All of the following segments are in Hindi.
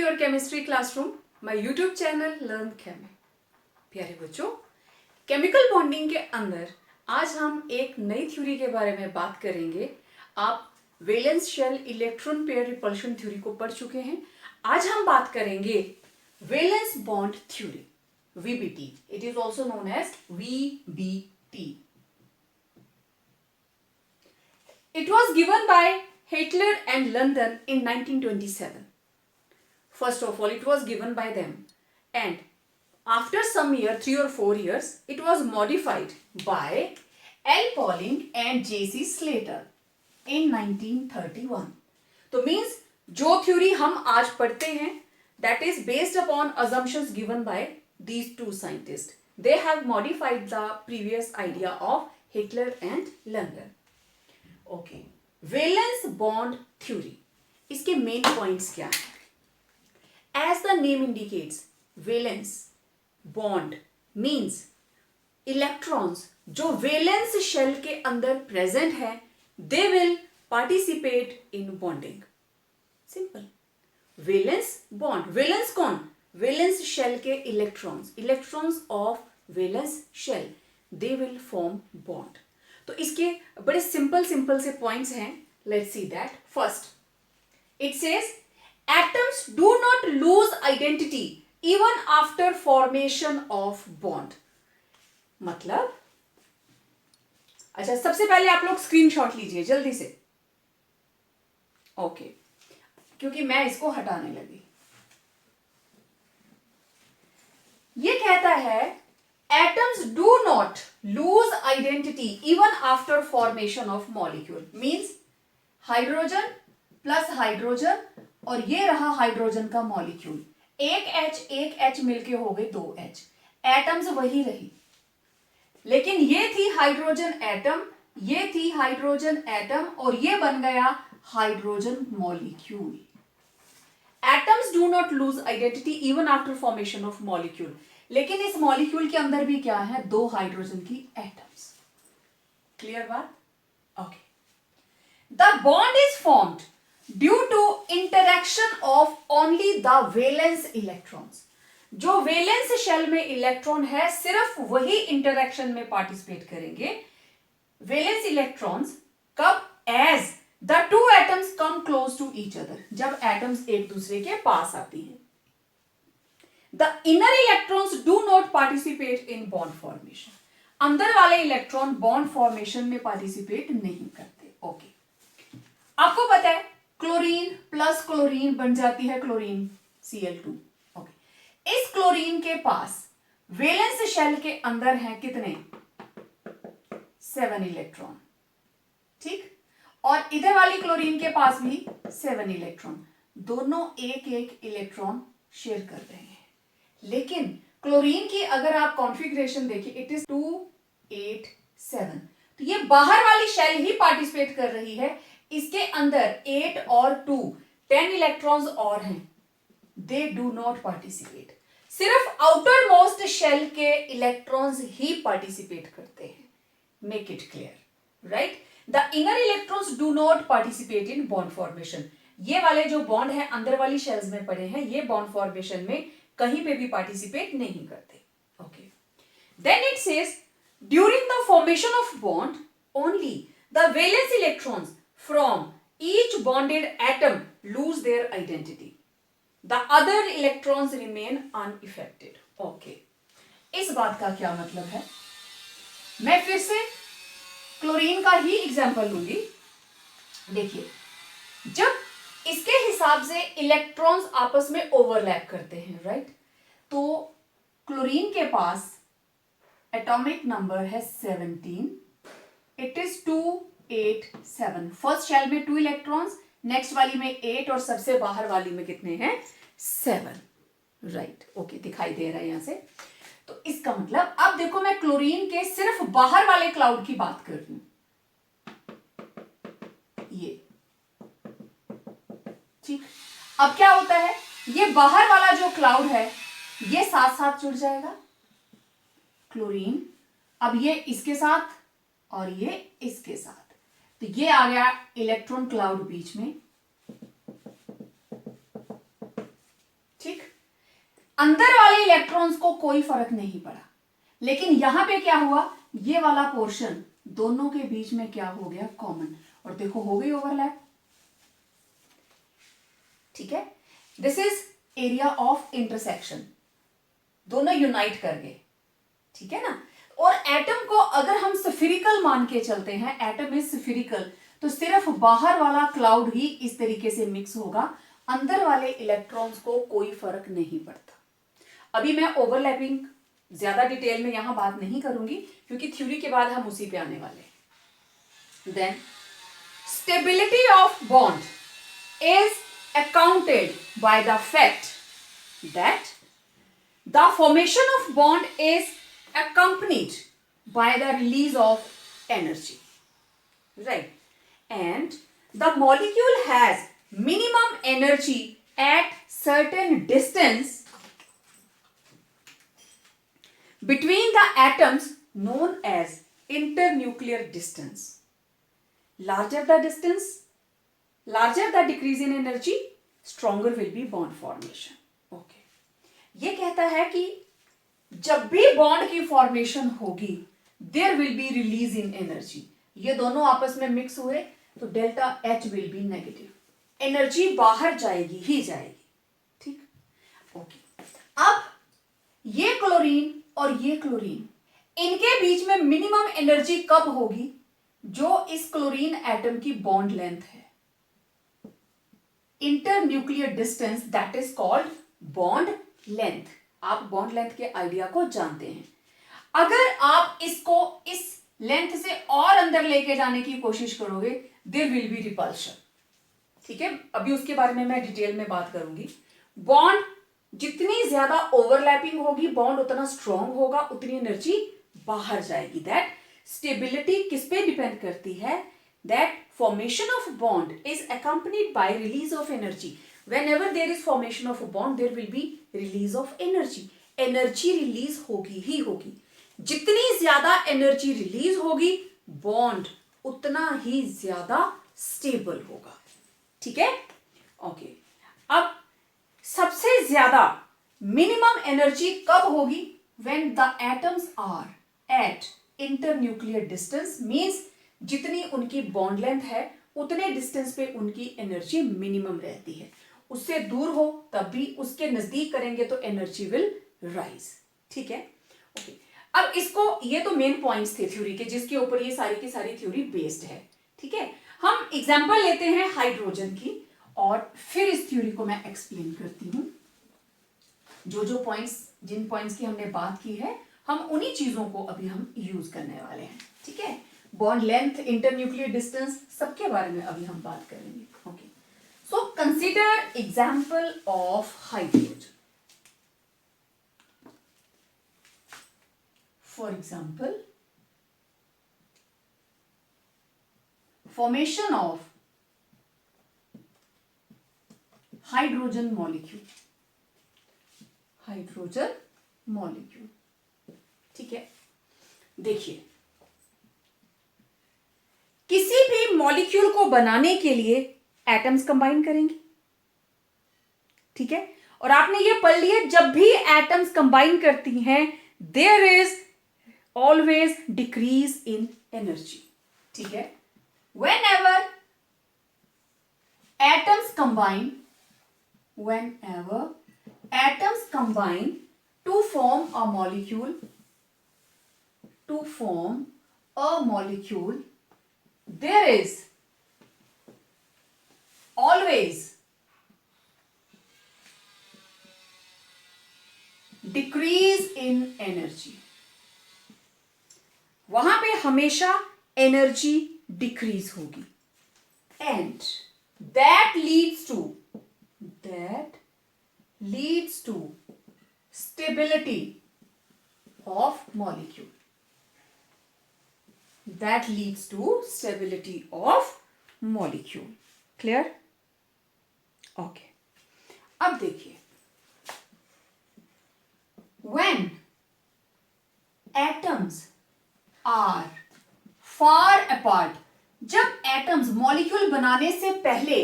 Your chemistry classroom, my YouTube channel learn chemi. प्यारे बच्चों, केमिकल बॉन्डिंग के अंदर आज हम एक नई थ्योरी के बारे में बात करेंगे। आप valence shell electron pair repulsion theory को पढ़ चुके हैं। आज हम बात करेंगे valence bond theory, VBT। It is also known as VBT। It was given by Hitler and London in 1927. First of all, it was given by them. And after some year, 3 or 4 years, it was modified by L. Pauling and J.C. Slater in 1931. तो means जो theory हम आज पढ़ते हैं, that is based upon assumptions given by these two scientists. They have modified the previous idea of Hitler and London. Okay, valence bond theory, इसके मेन पॉइंट्स क्या है? As the name indicates, valence bond means electrons जो वैलेंस शेल के अंदर प्रेजेंट है, they will participate in bonding. Simple. Valence bond, valence कौन? वैलेंस शेल के electrons of valence shell, they will form bond. तो इसके बड़े सिंपल से पॉइंट्स हैं। Let's see that. First, it says atoms do not lose identity even after formation of bond. मतलब, अच्छा, सबसे पहले आप लोग स्क्रीनशॉट लीजिए जल्दी से। ओके, क्योंकि मैं इसको हटाने लगी। ये कहता है atoms do not lose identity even after formation of molecule, means hydrogen plus hydrogen और ये रहा हाइड्रोजन का मॉलिक्यूल, एक H मिलके हो गए 2H। एटम्स वही रही, लेकिन ये थी हाइड्रोजन एटम, ये थी हाइड्रोजन एटम और ये बन गया hydrogen molecule. Atoms do not lose identity even after formation of molecule. लेकिन इस मॉलिक्यूल के अंदर भी क्या है? 2 हाइड्रोजन की एटम्स। क्लियर बात? Okay. The bond is formed due to interaction of only the valence electrons. जो वैलेंस शेल में इलेक्ट्रॉन है, सिर्फ वही इंटरेक्शन में पार्टिसिपेट करेंगे। वैलेंस इलेक्ट्रॉन्स कब? As the 2 atoms come close to each other, जब एटम्स एक दूसरे के पास आती हैं। The inner electrons do not participate in bond formation. अंदर वाले इलेक्ट्रॉन बॉन्ड फॉर्मेशन में पार्टिसिपेट नहीं करते। ओके, आपको पता है क्लोरीन प्लस क्लोरीन बन जाती है क्लोरीन Cl2। ओके, इस क्लोरीन के पास वैलेंस शेल के अंदर हैं कितने? 7 इलेक्ट्रॉन। ठीक, और इधर वाली क्लोरीन के पास भी 7 इलेक्ट्रॉन। दोनों एक इलेक्ट्रॉन शेयर कर रहे हैं। लेकिन क्लोरीन की अगर आप कॉन्फ़िगरेशन देखिए, इट इज 2 8 7, तो ये बाहर वाली शेल ही पार्टिसिपेट कर रही है। इसके अंदर 8 और 2 10 इलेक्ट्रॉन्स और हैं, दे डू नॉट पार्टिसिपेट। सिर्फ आउटर मोस्ट शेल के इलेक्ट्रॉन्स ही पार्टिसिपेट करते हैं। Make it clear, right? The inner electrons do not participate in bond formation. ये वाले जो बॉन्ड है अंदर वाली शेल्स में पड़े हैं, ये बॉन्ड फॉर्मेशन में कहीं पे भी पार्टिसिपेट नहीं करते। Okay, then it says during the formation of bond only the valence electrons from each bonded atom lose their identity, the other electrons remain unaffected. Okay, इस बात का क्या मतलब है? मैं फिर से क्लोरीन का ही एग्जांपल लूंगी। देखिए, जब इसके हिसाब से इलेक्ट्रॉन्स आपस में ओवरलैप करते हैं, राइट? तो क्लोरीन के पास एटॉमिक नंबर है 17। It is 2 8 7। फर्स्ट शेल में 2 इलेक्ट्रॉन्स, नेक्स्ट वाली में 8 और सबसे बाहर वाली में कितने हैं? 7। राइट, ओके, दिखाई दे रहा है यहां से। तो इसका मतलब, अब देखो, मैं क्लोरीन के सिर्फ बाहर वाले क्लाउड की बात कर रही हूं। ये ठीक, अब क्या होता है? ये बाहर वाला जो क्लाउड है, ये साथ साथ जुड़ जाएगा क्लोरीन। अब ये इसके साथ और ये इसके साथ, तो ये आ गया इलेक्ट्रॉन क्लाउड बीच में। अंदर वाले इलेक्ट्रॉन्स को कोई फर्क नहीं पड़ा, लेकिन यहां पे क्या हुआ, ये वाला पोर्शन दोनों के बीच में क्या हो गया, कॉमन, और देखो हो गई ओवरलैप। ठीक है, this is area of intersection, दोनों यूनाइट कर गए। ठीक है ना, और एटम को अगर हम स्फेरिकल मान के चलते हैं, एटम इज स्फेरिकल, तो सिर्फ बाहर वाला क्लाउड ही इस तरीके से मिक्स होगा, अंदर वाले इलेक्ट्रॉन्स को कोई फर्क नहीं पड़ता। अभी मैं ओवरलैपिंग ज्यादा डिटेल में यहां बात नहीं करूंगी, क्योंकि थ्योरी के बाद हम उसी पे आने वाले हैं। Then stability of bond is accounted by the fact that the formation of bond is accompanied by the release of energy, right? And the molecule has minimum energy at certain distance between the atoms known as internuclear distance. Larger the distance, larger the decrease in energy, stronger will be bond formation. Okay. ये कहता है कि जब भी बॉन्ड की फॉर्मेशन होगी, there will be release in energy. ये दोनों आपस में मिक्स हुए तो delta H will be negative, energy बाहर जाएगी ही जाएगी। ठीक, ओके। अब ये क्लोरीन और ये क्लोरीन, इनके बीच में मिनिमम एनर्जी कब होगी, जो इस क्लोरीन एटम की बॉन्ड लेंथ है, internuclear distance, that is called bond length. आप बॉन्ड लेंथ के आइडिया को जानते हैं। अगर आप इसको इस लेंथ से और अंदर लेके जाने की कोशिश करोगे, देयर विल बी रिपल्शन। ठीक है, अभी उसके बारे में मैं डिटेल में बात करूंगी। बॉन्ड जितनी ज्यादा ओवरलैपिंग होगी, बॉन्ड उतना स्ट्रॉन्ग होगा, उतनी एनर्जी बाहर जाएगी। दैट स्टेबिलिटी किस पे डिपेंड करती है, that formation of bond is accompanied by release of energy. Whenever there is formation of a bond, there will be release of energy. Energy release होगी ही होगी। जितनी ज्यादा एनर्जी रिलीज होगी, बॉन्ड उतना ही ज्यादा स्टेबल होगा। ठीक है, ओके। अब सबसे ज्यादा मिनिमम एनर्जी कब होगी, when the atoms are at internuclear distance, means जितनी उनकी बॉन्ड लेंथ है उतने डिस्टेंस पे उनकी एनर्जी मिनिमम रहती है। उससे दूर हो तब भी, उसके नजदीक करेंगे तो एनर्जी विल राइज। ठीक है, ओके। अब इसको, ये तो मेन पॉइंट्स थे थ्योरी के, जिसके ऊपर ये सारी की सारी थ्योरी बेस्ड है। ठीक है, हम एग्जांपल लेते हैं हाइड्रोजन की, और फिर इस थ्योरी को मैं एक्सप्लेन करती हूं। जो जो पॉइंट्स, जिन पॉइंट्स की हमने बात की है, हम उन्हीं चीजों को अभी हम यूज करने वाले हैं। ठीक है, बॉन्ड लेंथ, इंटरन्यूक्लियर डिस्टेंस, सबके बारे में अभी हम बात करेंगे। Okay, so consider example of hydrogen. For example, formation of hydrogen molecule, hydrogen molecule. ठीक है, देखिए, किसी भी मॉलिक्यूल को बनाने के लिए एटम्स कंबाइन करेंगे। ठीक है, और आपने ये पढ़ लिया, जब भी एटम्स कंबाइन करती हैं, there is always decrease in energy. ठीक है, whenever atoms combine, whenever atoms combine to form a molecule, to form a molecule, there is always decrease in energy. वहां पे हमेशा एनर्जी डिक्रीज होगी, and that leads to stability of molecule. That leads to stability of molecule. Clear? Okay. अब देखिए, when atoms are far apart, जब एटम्स मॉलिक्यूल बनाने से पहले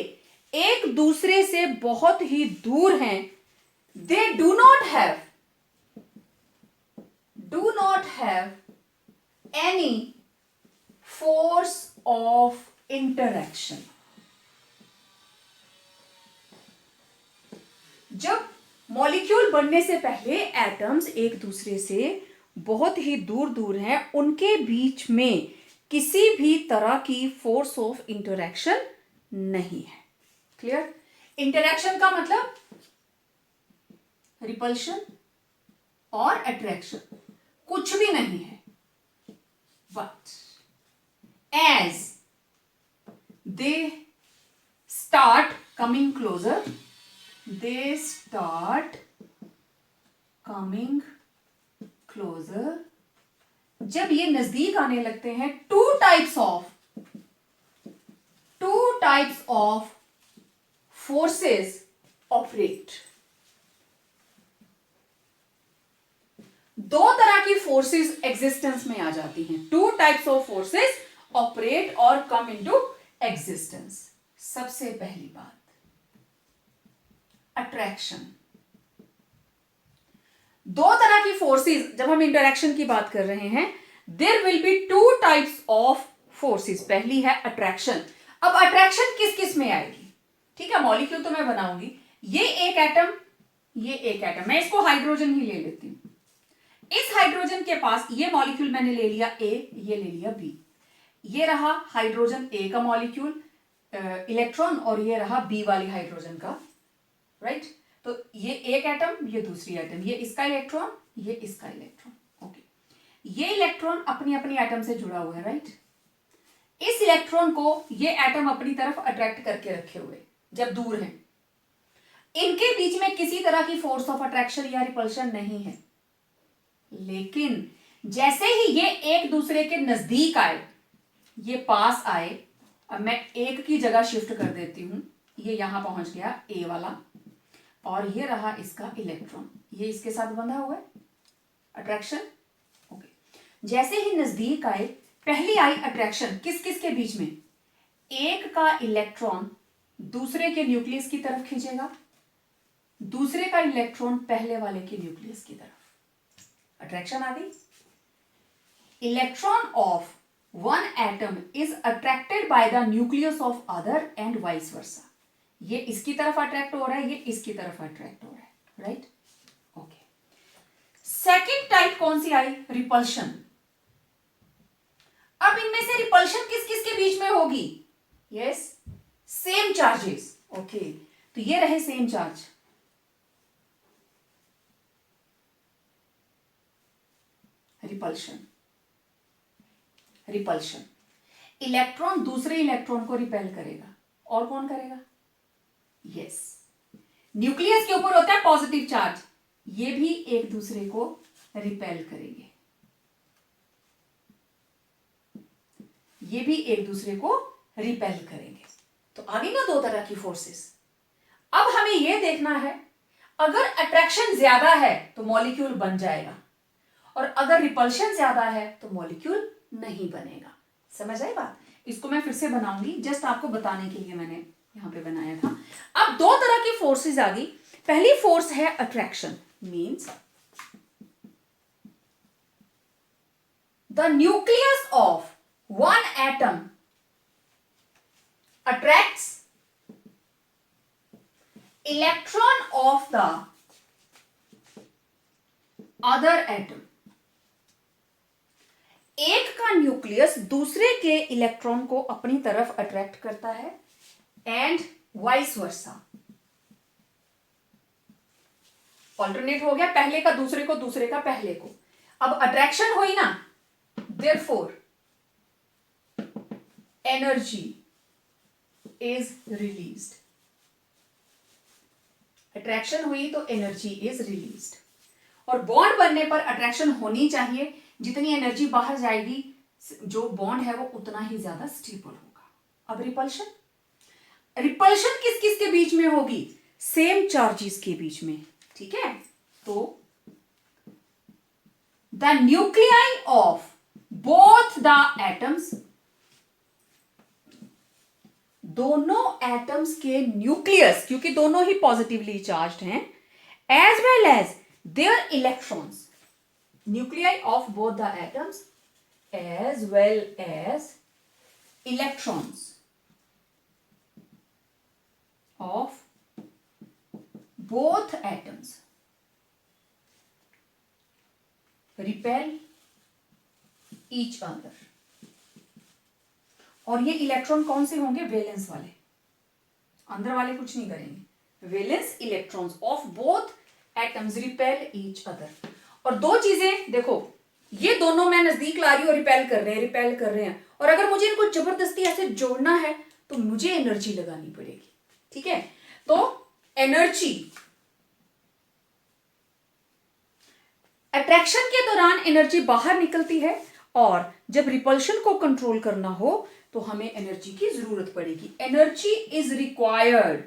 एक दूसरे से बहुत ही दूर हैं, they do not have any force of interaction. जब मॉलिक्यूल बनने से पहले एटम्स एक दूसरे से बहुत ही दूर दूर हैं, उनके बीच में किसी भी तरह की फोर्स ऑफ इंटरैक्शन नहीं है. क्लियर? इंटरैक्शन का मतलब रिपल्शन और अट्रैक्शन कुछ भी नहीं है. But as they start coming closer, they start coming closer, जब ये नजदीक आने लगते हैं, to types of forces operate. दो तरह की फोर्सेस एग्जिस्टेंस में आ जाती हैं. To types of forces operate और कम इनटू एग्जिस्टेंस. सबसे पहली बात अट्रैक्शन. दो तरह की फोर्सेस, जब हम इंटरैक्शन की बात कर रहे हैं, there will be two types of forces. पहली है अट्रैक्शन. अब अट्रैक्शन किस किस में आएगी? ठीक है, मॉलिक्यूल तो मैं बनाऊंगी. ये एक एटम, ये एक एटम, मैं इसको हाइड्रोजन ही ले लेती हूं. इस हाइड्रोजन के पास ये मॉलिक्यूल मैंने ले लिया ए, ये ले लिया बी. ये रहा हाइड्रोजन ए का मॉलिक्यूल इलेक्ट्रॉन, और ये रहा बी वाली हाइड्रोजन का. राइट तो ये एक एटम, ये दूसरी एटम, ये इसका इलेक्ट्रॉन, ये इसका इलेक्ट्रॉन. ओके, ये इलेक्ट्रॉन अपनी अपनी एटम से जुड़ा हुआ है. राइट इस इलेक्ट्रॉन को ये एटम अपनी तरफ अट्रैक्ट करके रखे हुए जब दूर हैं. इनके बीच में किसी तरह की फोर्स ऑफ अट्रैक्शन या रिपल्शन नहीं है. लेकिन जैसे ही ये एक दूसरे के नजदीक आए, ये पास आए, अब मैं एक की जगह शिफ्ट कर देती हूं. ये यहां पहुंच गया ए वाला, और ये रहा इसका इलेक्ट्रॉन, ये इसके साथ बंधा हुआ है. अट्रैक्शन. ओके, जैसे ही नजदीक आए, पहली आई अट्रैक्शन किस किस के बीच में? एक का इलेक्ट्रॉन दूसरे के न्यूक्लियस की तरफ खींचेगा, दूसरे का इलेक्ट्रॉन पहले वाले के न्यूक्लियस की तरफ. अट्रैक्शन आ गई. Electron of one atom is attracted by the nucleus of other and vice versa. ये इसकी तरफ अट्रैक्ट हो रहा है, ये इसकी तरफ अट्रैक्ट हो रहा है. Right okay. सेकेंड टाइप कौन सी आई? रिपल्शन. अब इनमें से रिपल्शन किस किस के बीच में होगी? Yes, same charges. ओके, तो ये रहे same charge. Repulsion. Repulsion, electron दूसरे इलेक्ट्रॉन को रिपेल करेगा. और कौन करेगा? यस, न्यूक्लियस के ऊपर होता है पॉजिटिव चार्ज, ये भी एक दूसरे को रिपेल करेंगे. ये भी एक दूसरे को रिपेल करेंगे. तो आ गई ना दो तरह की फोर्सेस. अब हमें यह देखना है, अगर अट्रैक्शन ज्यादा है तो मॉलिक्यूल बन जाएगा, और अगर रिपल्शन ज्यादा है तो मॉलिक्यूल नहीं बनेगा. समझ आई बात? इसको मैं फिर से बनाऊंगी, जस्ट आपको बताने के लिए मैंने यहां पे बनाया था. अब दो तरह की फोर्सेस आ गई. पहली फोर्स है attraction, means the nucleus of one atom attracts electron of the other atom. एक का न्यूक्लियस दूसरे के इलेक्ट्रॉन को अपनी तरफ अट्रैक्ट करता है, एंड वाइस वर्सा. ऑल्टरनेट हो गया, पहले का दूसरे को, दूसरे का पहले को. अब अट्रैक्शन हुई ना, therefore energy is released. Attraction हुई तो एनर्जी इज रिलीज्ड. और बॉन्ड बनने पर अट्रैक्शन होनी चाहिए. जितनी एनर्जी बाहर जाएगी, जो बॉन्ड है वो उतना ही ज्यादा स्टेबल होगा. अब रिपल्शन. रिपल्शन किस किस के बीच में होगी? सेम चार्जेस के बीच में. ठीक है, तो the nuclei of both the atoms, दोनों एटम्स के न्यूक्लियस, क्योंकि दोनों ही पॉजिटिवली चार्ज्ड हैं, as well as their electrons, nuclei of both the atoms as well as electrons of both atoms repel each other. और ये इलेक्ट्रॉन कौन से होंगे? वैलेंस वाले, अंदर वाले कुछ नहीं करेंगे। Valence electrons of both atoms repel each other. और दो चीजें देखो, ये दोनों मैं नजदीक ला रही हूँ, रिपेल कर रहे हैं, और अगर मुझे इनको जबरदस्ती ऐसे जोड़ना है तो मुझे एनर्जी लगानी पड़ेगी, ठीक है? तो एनर्जी, अट्रैक्शन के दौरान एनर्जी बाहर निकलती है, और जब रिपल्शन को कंट्रोल करना हो तो हमें एनर्जी की जरूरत पड़ेगी। Energy is required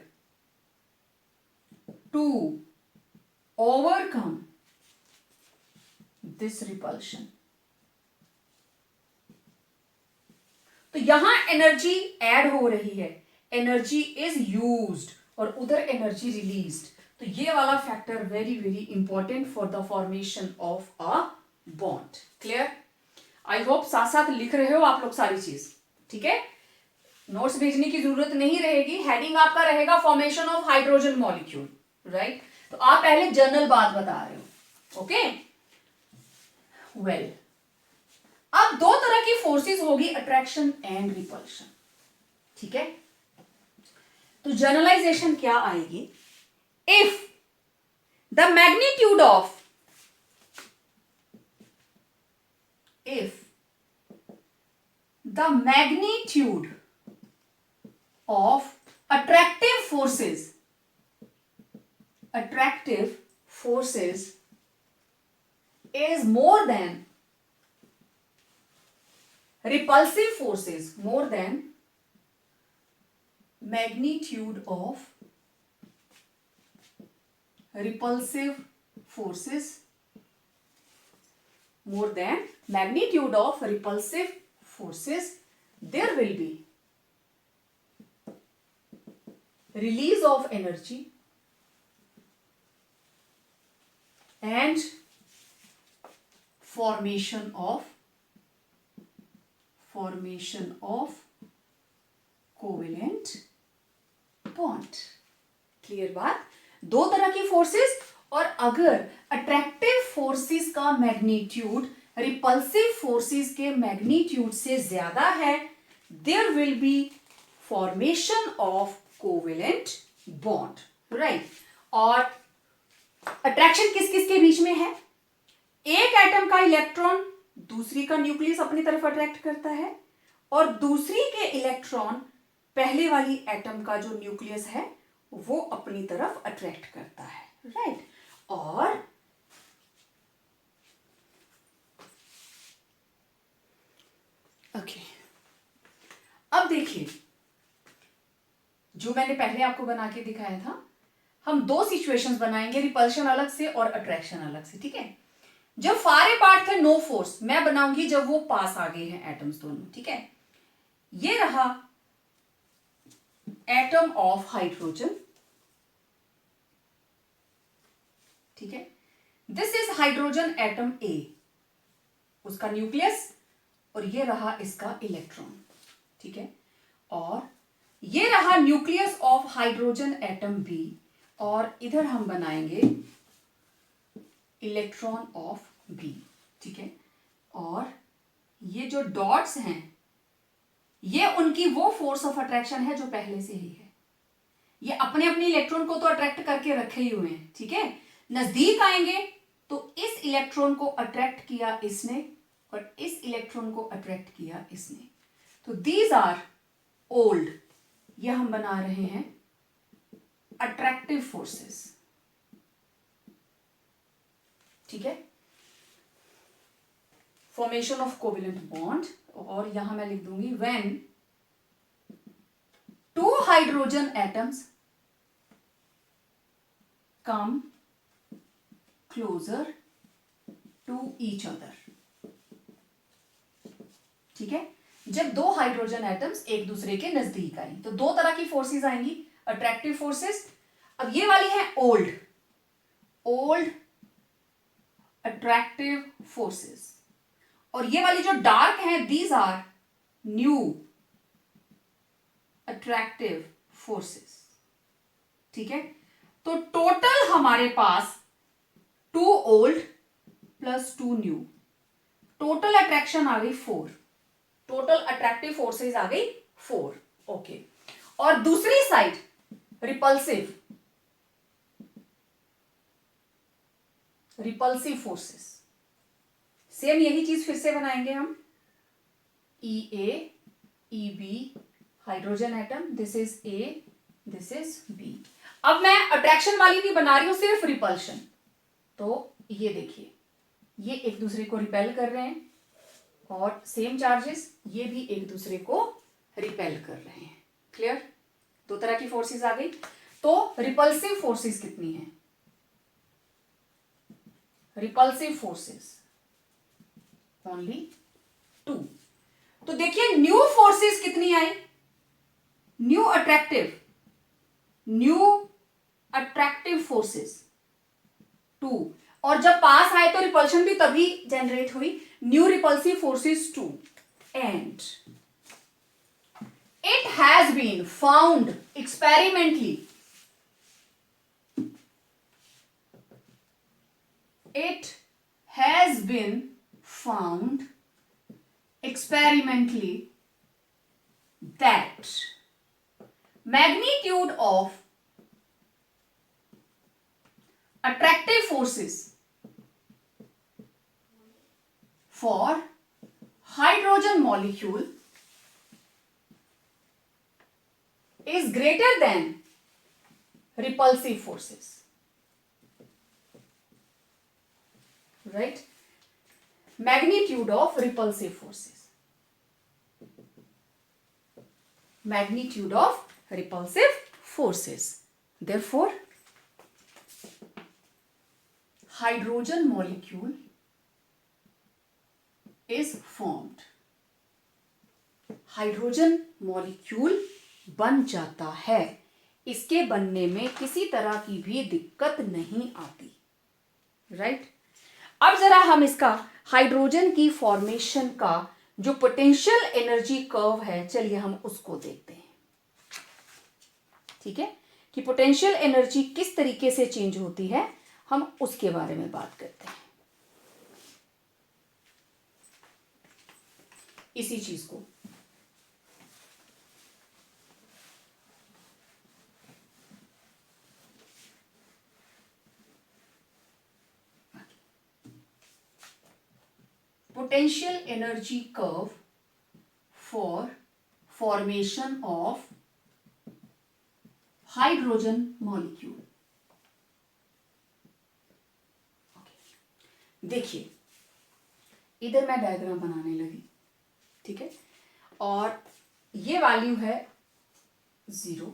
to overcome this repulsion. तो यहां एनर्जी ऐड हो रही है, एनर्जी इज यूज्ड और उधर एनर्जी रिलीज्ड। तो ये वाला factor very very important for the formation of a bond. Clear? I hope साथ साथ लिख रहे हो आप लोग सारी चीज, ठीक है? नोट्स भेजने की जरूरत नहीं रहेगी। हेडिंग आपका रहेगा formation of hydrogen molecule, right? तो आप पहले जनरल बात बता रहे हो, ओके? वेल, अब दो तरह की फोर्सेस होगी, अट्रैक्शन एंड रिपल्शन, ठीक है? तो जनरलाइजेशन क्या आएगी? If the magnitude of, if the magnitude of attractive forces is more than repulsive forces, more than magnitude of repulsive forces, more than magnitude of repulsive forces, there will be release of energy and formation of covalent bond। Clear बात? दो तरह की फोर्सेस, और अगर अट्रैक्टिव फोर्सेस का मैग्नीट्यूड रिपल्सिव फोर्सेस के मैग्नीट्यूड से ज्यादा है, there will be formation of covalent bond, right? और अट्रैक्शन किस किस के बीच में है? एक एटम का इलेक्ट्रॉन दूसरी का न्यूक्लियस अपनी तरफ अट्रैक्ट करता है, और दूसरी के इलेक्ट्रॉन पहले वाली एटम का जो न्यूक्लियस है वो अपनी तरफ अट्रैक्ट करता है, राइट? और ओके, अब देखिए, जो मैंने पहले आपको बना के दिखाया था, हम दो सिचुएशंस बनाएंगे, रिपल्शन अलग से और अट्रैक्शन अलग से, ठीक है? जब फार अपार्ट थे नो फोर्स, मैं बनाऊंगी जब वो पास आ गए हैं एटम्स दोनों, ठीक है? ये रहा एटम ऑफ हाइड्रोजन, ठीक है? This is hydrogen atom A, उसका न्यूक्लियस, और ये रहा इसका इलेक्ट्रॉन, ठीक है? और ये रहा nucleus of hydrogen atom B, और इधर हम बनाएंगे इलेक्ट्रॉन ऑफ बी, ठीक है? और ये जो डॉट्स हैं ये उनकी वो फोर्स ऑफ अट्रैक्शन है जो पहले से ही है। ये अपने अपने इलेक्ट्रॉन को तो अट्रैक्ट करके रखे ही हुए हैं, ठीक है? नजदीक आएंगे तो इस इलेक्ट्रॉन को अट्रैक्ट किया इसने और इस इलेक्ट्रॉन को अट्रैक्ट किया इसने। तो दीज आर ओल्ड, ये हम बना रहे हैं अट्रैक्टिव फोर्सेस, ठीक है? फॉर्मेशन ऑफ कोवेलेंट बॉन्ड, और यहां मैं लिख दूंगी when two hydrogen atoms come closer to each other, ठीक है? जब दो हाइड्रोजन एटम्स एक दूसरे के नजदीक आई तो दो तरह की फोर्सेस आएंगी, अट्रैक्टिव फोर्सेस। अब ये वाली है ओल्ड, ओल्ड अट्रैक्टिव फोर्सेस, और ये वाली जो डार्क है these are new attractive forces. ठीक है, तो टोटल हमारे पास 2 old plus 2 new, total attraction आ गई 4, टोटल अट्रैक्टिव फोर्सेस आ गई 4। ओके, और दूसरी साइड रिपल्सिव फोर्सेस, सेम यही चीज फिर से बनाएंगे हम। E A, E B, hydrogen atom, this is A, this is B. अब मैं अट्रैक्शन वाली नहीं बना रही हूं, सिर्फ रिपल्शन। तो ये देखिए, ये एक दूसरे को रिपेल कर रहे हैं, और सेम चार्जेस ये भी एक दूसरे को रिपेल कर रहे हैं। क्लियर? 2 तरह की फोर्सेस आ गई। तो रिपल्सिव फोर्सेस कितनी है? Repulsive forces only 2। तो देखिए न्यू फोर्सेस कितनी आई? न्यू अट्रैक्टिव फोर्सेस 2, और जब पास आए तो रिपल्शन भी तभी जनरेट हुई। New repulsive forces 2, and it has been found experimentally, it has been found experimentally that magnitude of attractive forces for hydrogen molecule is greater than repulsive forces, right? Magnitude of repulsive forces, magnitude of repulsive forces, therefore hydrogen molecule is formed, hydrogen molecule बन जाता है। इसके बनने में किसी तरह की भी दिक्कत नहीं आती, राइट? अब जरा हम इसका हाइड्रोजन की फॉर्मेशन का जो पोटेंशियल एनर्जी कर्व है, चलिए हम उसको देखते हैं। ठीक है, कि पोटेंशियल एनर्जी किस तरीके से चेंज होती है, हम उसके बारे में बात करते हैं। इसी चीज को potential energy curve for formation of hydrogen molecule। देखिए इधर मैं डायग्राम बनाने लगी, ठीक है, और ये वैल्यू है 0,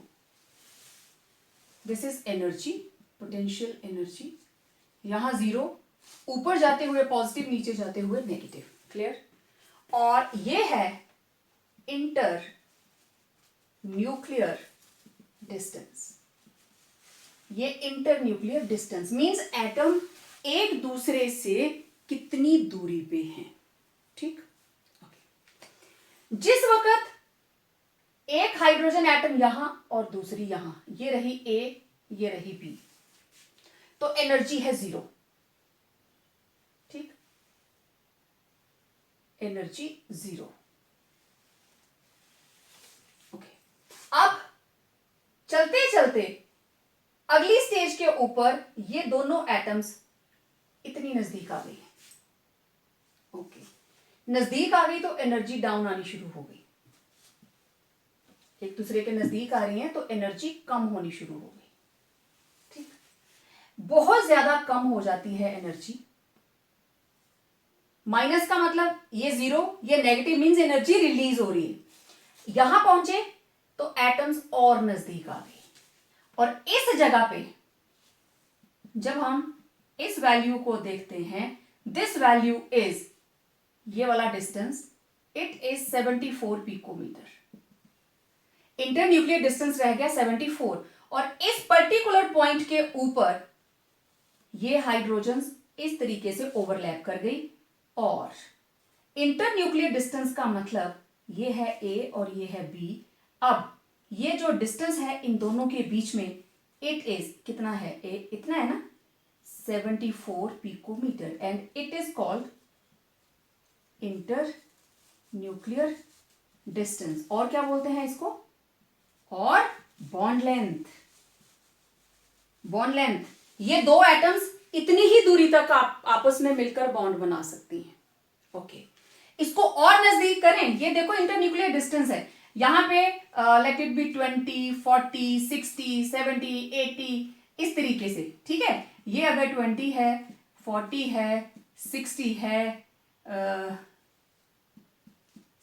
this is energy, potential energy, यहां 0, ऊपर जाते हुए पॉजिटिव, नीचे जाते हुए नेगेटिव। क्लियर? और ये है इंटर न्यूक्लियर डिस्टेंस। ये inter nuclear distance means atom एक दूसरे से कितनी दूरी पे हैं। ठीक, जिस वक्त एक हाइड्रोजन एटम यहां और दूसरी यहां, ये रही ए, ये रही बी, तो एनर्जी है 0। ठीक, एनर्जी 0। ओके, अब चलते चलते अगली स्टेज के ऊपर ये दोनों एटम्स इतनी नजदीक आ गई है। ओके, नजदीक आ गई तो एनर्जी डाउन आनी शुरू हो गई। एक दूसरे के नजदीक आ रही हैं तो एनर्जी कम होनी शुरू हो गई। ठीक, बहुत ज्यादा कम हो जाती है एनर्जी। माइनस का मतलब ये 0, ये नेगेटिव मींस एनर्जी रिलीज हो रही है। यहां पहुंचे तो एटम्स और नजदीक आ गई, और इस जगह पे जब हम इस वैल्यू को देखते हैं, दिस वैल्यू इज, ये वाला distance, it is 74 picometer. Inter nuclear distance रह गया 74, और इस पर्टिकुलर पॉइंट के ऊपर ये हाइड्रोजन इस तरीके से ओवरलैप कर गई, और इंटर न्यूक्लियर डिस्टेंस का मतलब ये है ए और ये है बी। अब ये जो डिस्टेंस है इन दोनों के बीच में, इट इज कितना है, ए इतना है ना, 74 picometer, and it is called inter nuclear distance. और क्या बोलते हैं इसको, और बॉन्ड लेंथ। बॉन्ड लेंथ, ये दो एटम्स इतनी ही दूरी तक आपस में मिलकर बॉन्ड बना सकती हैं। ओके, इसको और नजदीक करें, ये देखो इंटरन्यूक्लियर डिस्टेंस है, यहां पे लेट इट बी 20, 40, 60, 70, 80 इस तरीके से, ठीक है। ये अगर 20 है, 40 है, 60 है,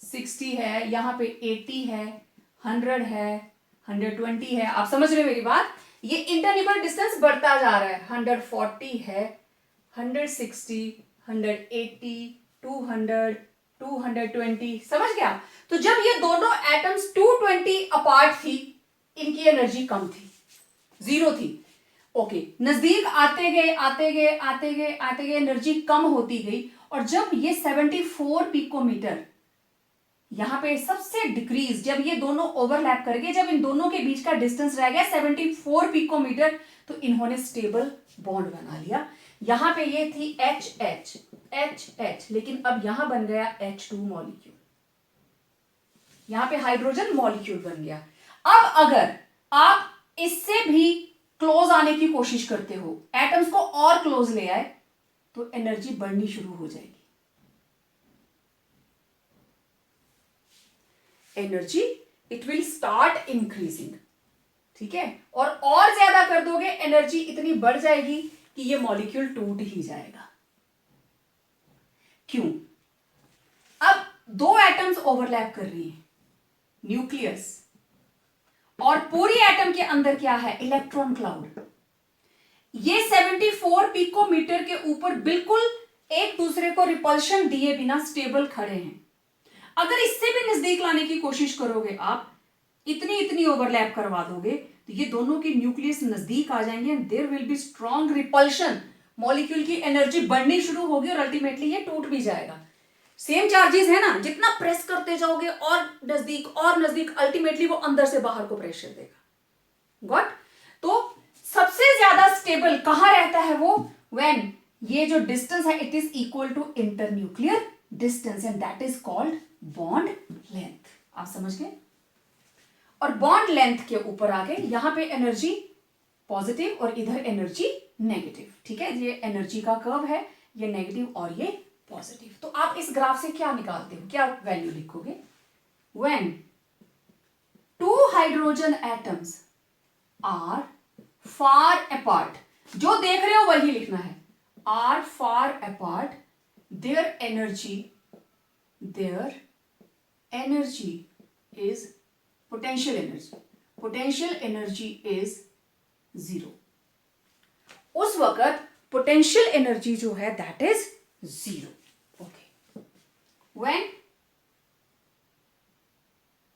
60 है, यहां पे 80 है, 100 है, 120 है, आप समझ रहे हो मेरी बात। ये इंटरन्यूक्लियर डिस्टेंस बढ़ता जा रहा है, 140 है, 160, 180, 200, 220, समझ गया। तो जब ये दोनों एटम्स 220 अपार्ट थी, इनकी एनर्जी कम थी, 0 थी। ओके, नजदीक आते गए आते गए आते गए आते गए एनर्जी कम होती गई, और जब ये 74 पिकोमीटर यहां पे सबसे डिक्रीज, जब ये दोनों ओवरलैप कर गए, जब इन दोनों के बीच का डिस्टेंस रह गया 74 पिकोमीटर, तो इन्होंने स्टेबल बॉन्ड बना लिया। यहां पे ये थी एच, लेकिन अब यहां बन गया H2 मॉलिक्यूल, यहां पे हाइड्रोजन मॉलिक्यूल बन गया। अब अगर आप इससे भी क्लोज आने की कोशिश करते हो, एटम्स को और क्लोज ले आए, तो एनर्जी बढ़नी शुरू हो जाएगी। Energy it will start increasing, ठीक है। और ज्यादा कर दोगे, एनर्जी इतनी बढ़ जाएगी कि ये मॉलिक्यूल टूट ही जाएगा। क्यों? अब दो एटम्स ओवरलैप कर रही हैं, न्यूक्लियस, और पूरी एटम के अंदर क्या है, इलेक्ट्रॉन क्लाउड। ये 74 पिकोमीटर के ऊपर बिल्कुल एक दूसरे को रिपल्शन दिए बिना स्टेबल खड़े हैं। अगर इससे भी नजदीक लाने की कोशिश करोगे आप, इतनी ओवरलैप करवा दोगे, तो ये दोनों के न्यूक्लियस नजदीक आ जाएंगे, and there will be strong repulsion, molecule की एनर्जी बढ़नी शुरू होगी, और अल्टीमेटली ये टूट भी जाएगा। सेम चार्जेस है ना, जितना प्रेस करते जाओगे और नजदीक, अल्टीमेटली वो अंदर से बाहर को प्रेशर देगा। गॉट? तो सबसे ज्यादा स्टेबल कहां रहता है वो, व्हेन ये जो डिस्टेंस है it is equal to internuclear distance, and that is called bond length. आप समझ गए? और बॉन्ड लेंथ के ऊपर आ गए, यहां पे एनर्जी पॉजिटिव और इधर एनर्जी नेगेटिव, ठीक है। ये एनर्जी का कर्व है, ये नेगेटिव और ये पॉजिटिव। तो आप इस ग्राफ से क्या निकालते हो, क्या वैल्यू लिखोगे, when two hydrogen atoms are far apart, जो देख रहे हो वही लिखना है, are far apart, their energy is potential energy is 0। उस वक्त पोटेंशियल एनर्जी जो है that is 0। Okay, when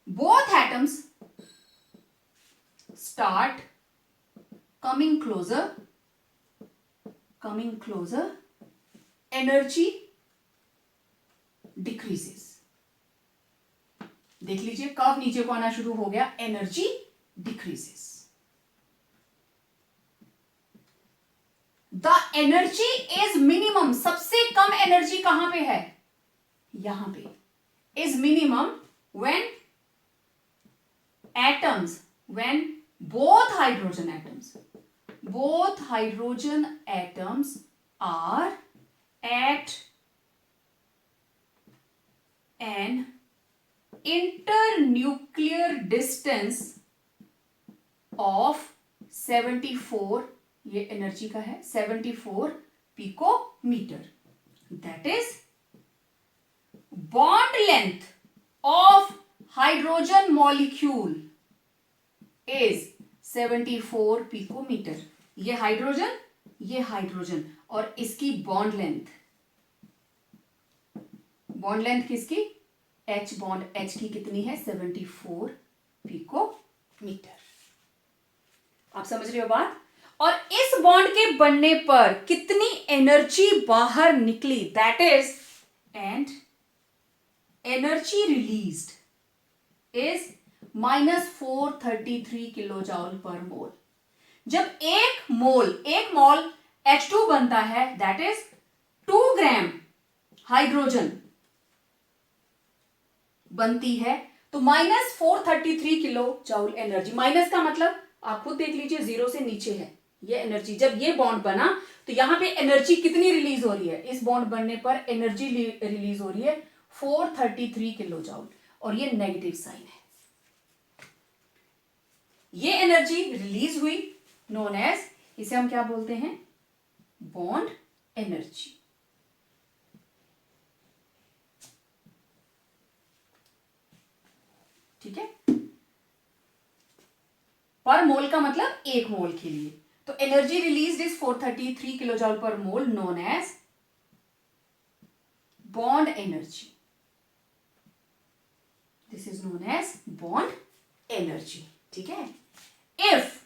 both atoms start coming closer, energy decreases. देख लीजिए, कर्व नीचे को आना शुरू हो गया, energy decreases. The energy is minimum, सबसे कम एनर्जी कहां पे है, यहां पे, is minimum when both hydrogen atoms are at an internuclear distance of 74, ये एनर्जी का है, 74 picometer, that is bond length of hydrogen molecule is 74 picometer. ये हाइड्रोजन और इसकी बॉन्ड लेंथ किसकी, H बॉन्ड H की कितनी है, 74 पिकोमीटर। आप समझ रहे हो बात? और इस बॉन्ड के बनने पर कितनी एनर्जी बाहर निकली, that is, and energy released is -433 kilo joule per मोल। जब एक मोल H2 बनता है, दैट इज 2 ग्राम हाइड्रोजन बनती है, तो -433 किलो जॉल एनर्जी। माइनस का मतलब आप खुद देख लीजिए, 0 से नीचे है ये एनर्जी। जब ये बॉन्ड बना तो यहां पे एनर्जी कितनी रिलीज हो रही है, इस बॉन्ड बनने पर एनर्जी रिलीज हो रही है 433 किलो जॉल, और ये नेगेटिव साइन है। ये एनर्जी रिलीज हुई, नोन एज, इसे हम क्या बोलते हैं, बॉन्ड एनर्जी। ठीक है, पर मोल का मतलब एक मोल के लिए, तो energy release is 433 kilo joule per mole, known as bond energy. This is known as bond energy. ठीक है, if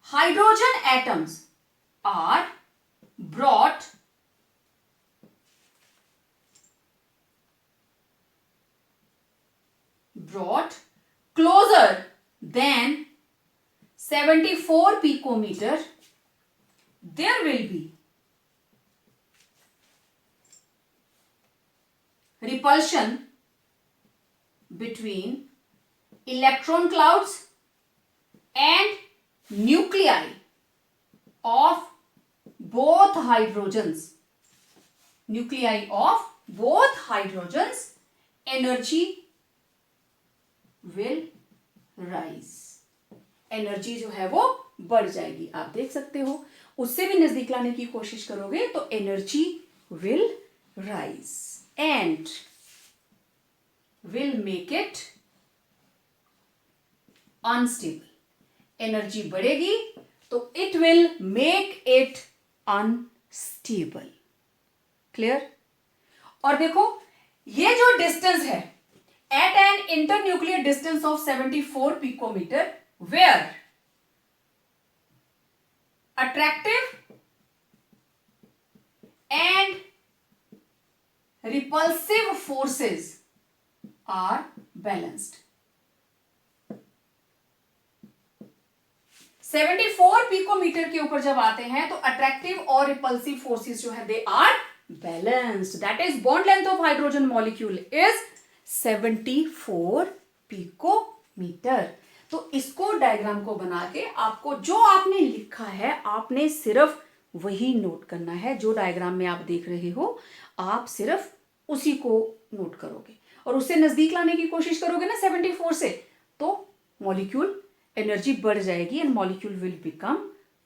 hydrogen atoms are brought closer than 74 picometer, there will be repulsion between electron clouds and nuclei of both hydrogens. Nuclei of both hydrogens, energy will rise. Energy जो है वो बढ़ जाएगी, आप देख सकते हो। उससे भी नजदीक लाने की कोशिश करोगे तो energy will rise and will make it unstable. Energy बढ़ेगी तो it will make it unstable. Clear? और देखो, ये जो डिस्टेंस है at an internuclear distance of 74 picometer, where attractive and repulsive forces are balanced. 74 picometer के ऊपर जब आते हैं तो अट्रैक्टिव और रिपल्सिव फोर्सेस जो है they are balanced. That is bond length of hydrogen molecule is 74 picometer. तो इसको डायग्राम को बना के आपको जो आपने लिखा है आपने सिर्फ वही नोट करना है। जो डायग्राम में आप देख रहे हो आप सिर्फ उसी को नोट करोगे और उससे नजदीक लाने की कोशिश करोगे ना 74 से, तो मॉलिक्यूल एनर्जी बढ़ जाएगी and molecule will become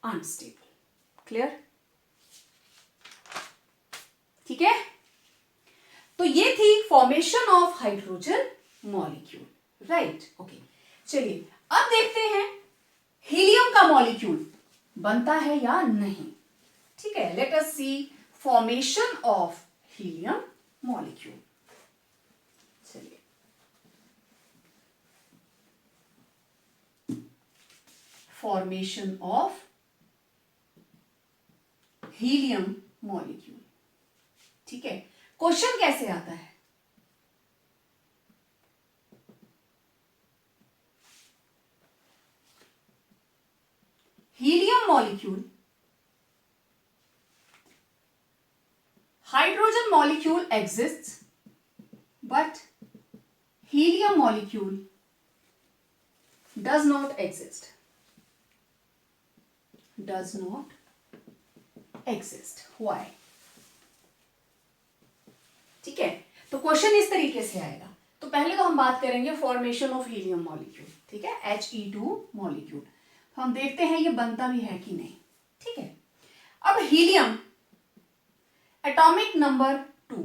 unstable. Clear? ठीक है, तो ये थी formation of hydrogen molecule, right? Okay, चलिए अब देखते हैं हीलियम का मॉलिक्यूल बनता है या नहीं। ठीक है, let us see formation of helium molecule. चलिए, फॉर्मेशन ऑफ हीलियम मॉलिक्यूल। ठीक है, क्वेश्चन कैसे आता है? Helium molecule, hydrogen molecule exists, but helium molecule does not exist. Does not exist. Why? ठीक है, तो क्वेश्चन इस तरीके से आएगा। तो पहले तो हम बात करेंगे फॉर्मेशन ऑफ हीलियम मॉलिक्यूल। ठीक है, He2 मॉलिक्यूल। तो हम देखते हैं ये बनता भी है कि नहीं। ठीक है, अब हीलियम एटॉमिक नंबर 2,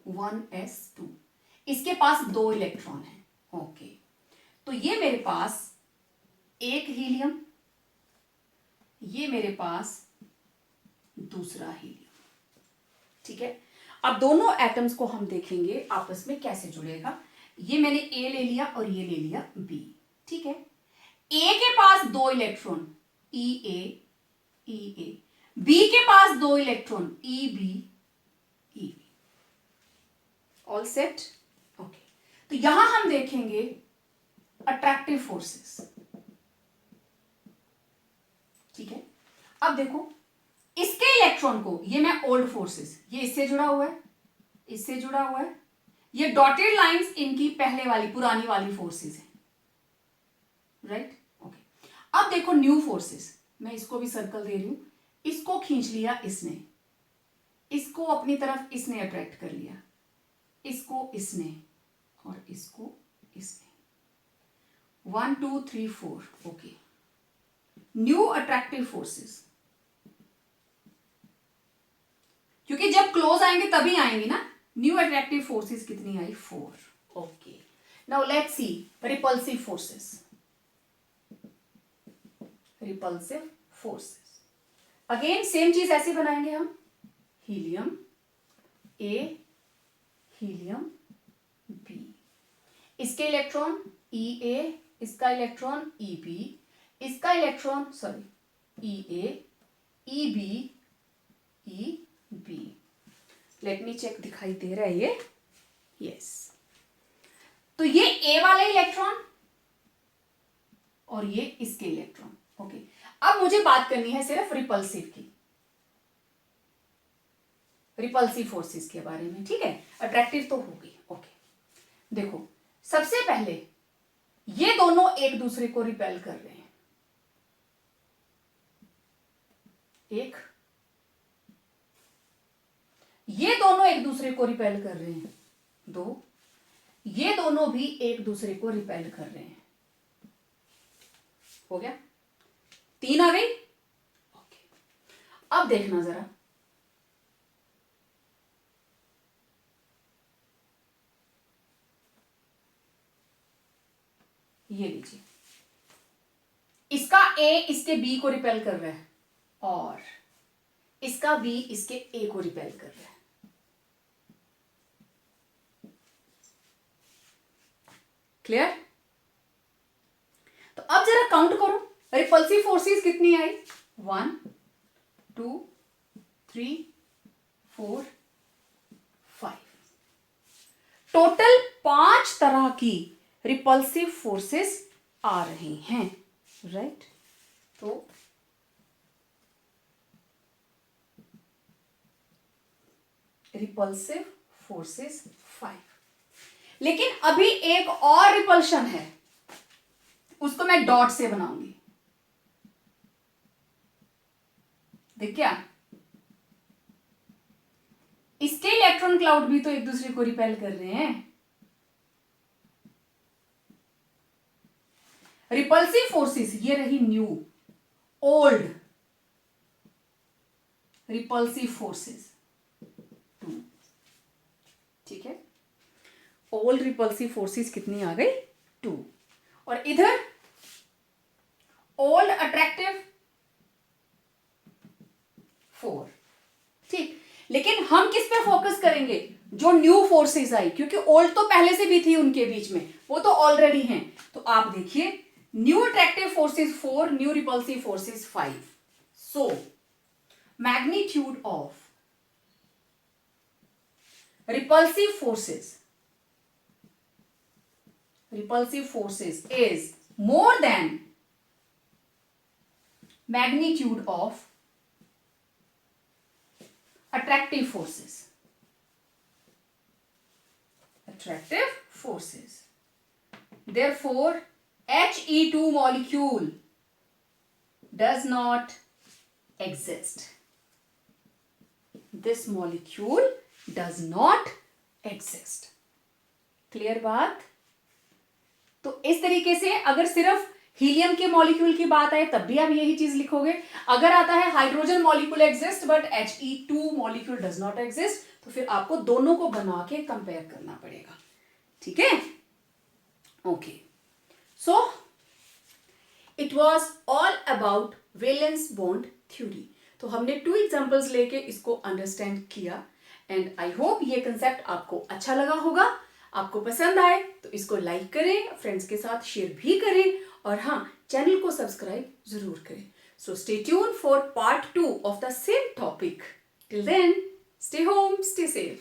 1s2, इसके पास 2 इलेक्ट्रॉन है। ओके, तो ये मेरे पास एक हीलियम, ये मेरे पास दूसरा हीलियम। ठीक है, अब दोनों एटम्स को हम देखेंगे आपस में कैसे जुड़ेगा। ये मैंने ए ले लिया और ये ले लिया बी। ठीक है, ए के पास 2 इलेक्ट्रॉन ई ए, बी के पास 2 electron E B, all set. Okay, तो यहां हम देखेंगे अट्रैक्टिव फोर्सेस। ठीक है, अब देखो इसके इलेक्ट्रॉन को, ये मैं ओल्ड फोर्सेस, ये इससे जुड़ा हुआ है, इससे जुड़ा हुआ है, ये डॉटेड लाइंस इनकी पहले वाली पुरानी वाली फोर्सेस है, राइट। ओके, अब देखो न्यू फोर्सेस, मैं इसको भी सर्कल दे रही हूं, इसको खींच लिया इसने, इसको अपनी तरफ इसने अट्रैक्ट कर लिया, इसको इसने, और इसको इसने, 1 2 3 4। ओके, न्यू अट्रैक्टिव फोर्सेस, क्योंकि जब क्लोज आएंगे तभी आएंगी ना। न्यू अट्रैक्टिव फोर्सेस कितनी आई? 4। Okay, now let's see repulsive forces. Repulsive forces again same चीज ऐसे बनाएंगे हम, हीलियम ए, हीलियम बी, इसके इलेक्ट्रॉन ई ए, इसका इलेक्ट्रॉन ई बी, इसका electron sorry E A, E B. Let me check, दिखाई दे रहा है ये? यस। तो ये ए वाला इलेक्ट्रॉन और ये इसके इलेक्ट्रॉन। ओके, अब मुझे बात करनी है सिर्फ रिपल्सिव की, रिपल्सिव फोर्सेस के बारे में। ठीक है, अट्रैक्टिव तो होगी। ओके, देखो सबसे पहले ये दोनों एक दूसरे को रिपेल कर रहे हैं, एक, ये दोनों एक दूसरे को रिपेल कर रहे हैं, 2, ये दोनों भी एक दूसरे को रिपेल कर रहे हैं, हो गया, 3 आ गई। ओके, अब देखना जरा, ये लीजिए, इसका ए इसके बी को रिपेल कर रहा है और इसका बी इसके ए को रिपेल कर रहा है। क्लियर? तो अब जरा काउंट करो, रिपल्सिव फोर्सेस कितनी आई? 1 2 3 4 5, टोटल 5 तरह की रिपल्सिव फोर्सेस आ रही हैं, राइट। तो रिपल्सिव फोर्सेस 5, लेकिन अभी एक और रिपल्शन है, उसको मैं डॉट से बनाऊंगी। देख क्या, इसके इलेक्ट्रॉन क्लाउड भी तो एक दूसरे को रिपेल कर रहे हैं। रिपल्सिव फोर्सेस ये रही न्यू, ओल्ड रिपल्सिव फोर्सेस 2। ठीक है, ओल्ड रिपल्सिव फोर्सेस कितनी आ गई? 2। और इधर ओल्ड अट्रैक्टिव 4। ठीक, लेकिन हम किस पे फोकस करेंगे? जो न्यू फोर्सेस आई, क्योंकि ओल्ड तो पहले से भी थी उनके बीच में, वो तो ऑलरेडी हैं। तो आप देखिए, new attractive forces 4, new repulsive forces 5। So magnitude of repulsive forces is more than magnitude of attractive forces. Therefore, He2 molecule does not exist. This molecule does not exist. Clear बात? तो इस तरीके से अगर सिर्फ हीलियम के मॉलिक्यूल की बात आए तब भी आप यही चीज लिखोगे। अगर आता है hydrogen molecule exist but He2 molecule does not exist, तो फिर आपको दोनों को बना के कंपेयर करना पड़ेगा। ठीक है, okay. So it was all about valence bond theory. तो हमने 2 एग्जाम्पल्स लेके इसको अंडरस्टैंड किया एंड आई होप ये कंसेप्ट आपको अच्छा लगा होगा। आपको पसंद आए तो इसको लाइक करें, फ्रेंड्स के साथ शेयर भी करें और हाँ, चैनल को सब्सक्राइब जरूर करें. So stay tune for part 2 of the same topic. Till then, stay home, stay safe.